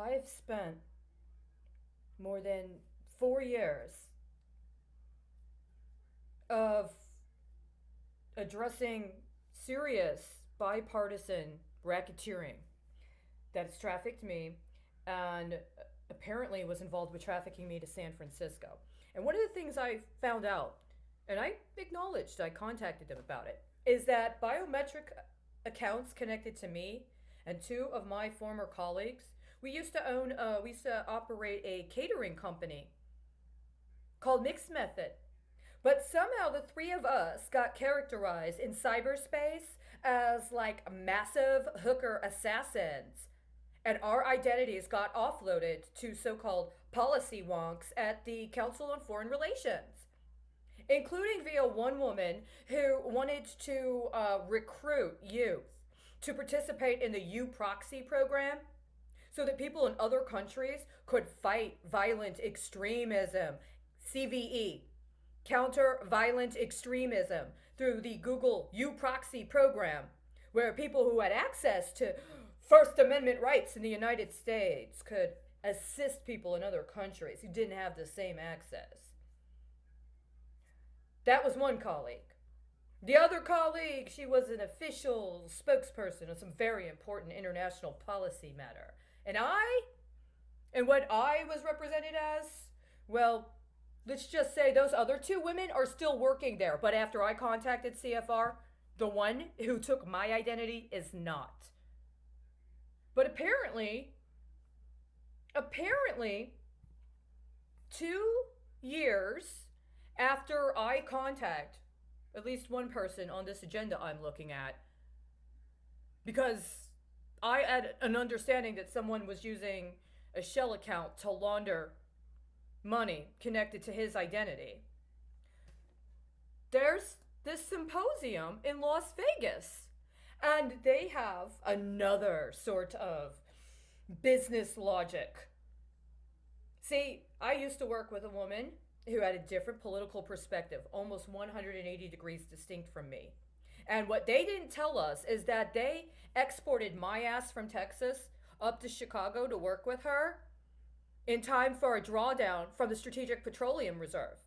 I've spent more than 4 years of addressing serious bipartisan racketeering that has trafficked me and apparently was involved with trafficking me to San Francisco. And one of the things I found out, and I acknowledged, I contacted them about it, is that biometric accounts connected to me and two of my former colleagues, we used to operate a catering company called Mixed Method. But somehow the three of us got characterized in cyberspace as like massive hooker assassins. And our identities got offloaded to so called policy wonks at the Council on Foreign Relations, including via one woman who wanted to recruit youth to participate in the U Proxy program so that people in other countries could fight violent extremism, CVE, counter violent extremism, through the Google U Proxy program, where people who had access to First Amendment rights in the United States could assist people in other countries who didn't have the same access. That was one colleague. The other colleague, she was an official spokesperson on some very important international policy matter. And what I was represented as, well, let's just say those other two women are still working there. But after I contacted CFR, the one who took my identity is not. But apparently, 2 years after I contact at least one person on this agenda I'm looking at, because I had an understanding that someone was using a shell account to launder money connected to his identity. There's this symposium in Las Vegas, and they have another sort of business logic. See, I used to work with a woman who had a different political perspective, almost 180 degrees distinct from me. And what they didn't tell us is that they exported my ass from Texas up to Chicago to work with her in time for a drawdown from the Strategic Petroleum Reserve.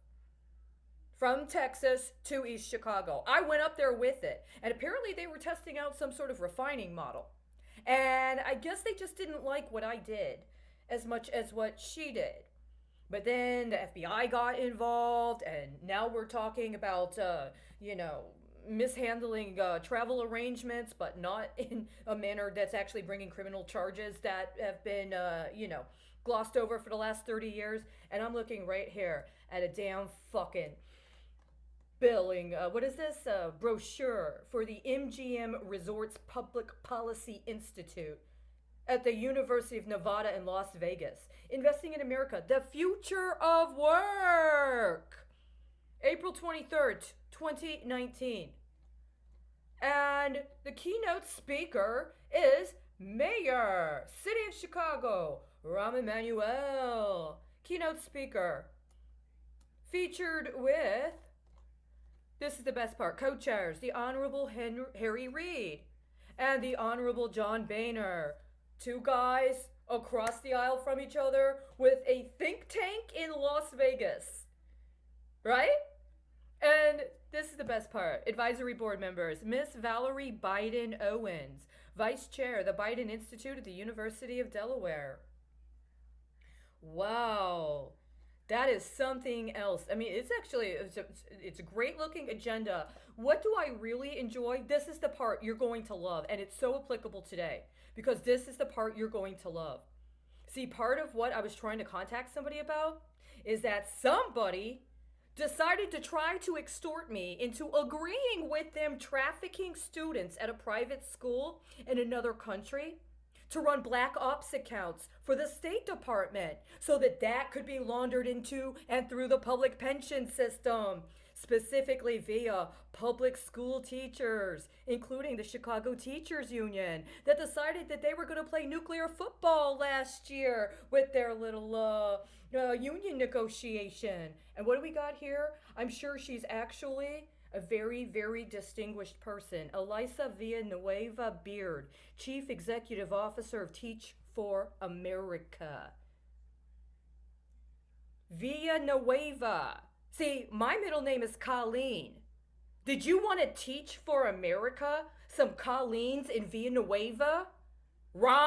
From Texas to East Chicago. I went up there with it. And apparently they were testing out some sort of refining model. And I guess they just didn't like what I did as much as what she did. But then the FBI got involved, and now we're talking about, mishandling travel arrangements, but not in a manner that's actually bringing criminal charges that have been, glossed over for the last 30 years. And I'm looking right here at a damn fucking billing, what is this? Brochure for the MGM Resorts Public Policy Institute at the University of Nevada in Las Vegas. Investing in America, the future of work. April 23rd, 2019. And the keynote speaker is Mayor, City of Chicago, Rahm Emanuel. Keynote speaker. Featured with, this is the best part, co-chairs, the Honorable Harry Reid and the Honorable John Boehner. Two guys across the aisle from each other with a think tank in Las Vegas. Right? And this is the best part. Advisory board members, Miss Valerie Biden Owens, Vice Chair, the Biden Institute at the University of Delaware. Wow. That is something else. I mean, it's a great looking agenda. What do I really enjoy? This is the part you're going to love, and it's so applicable today because this is the part you're going to love. See, part of what I was trying to contact somebody about is that somebody decided to try to extort me into agreeing with them trafficking students at a private school in another country to run black ops accounts for the State Department so that could be laundered into and through the public pension system, specifically via public school teachers, including the Chicago Teachers Union, that decided that they were going to play nuclear football last year with their little union negotiation. And what do we got here? I'm sure she's actually a very, very distinguished person. Elisa Villanueva Beard, Chief Executive Officer of Teach for America. Villanueva. See, my middle name is Colleen. Did you want to teach for America some Colleens in Villanueva? Rahm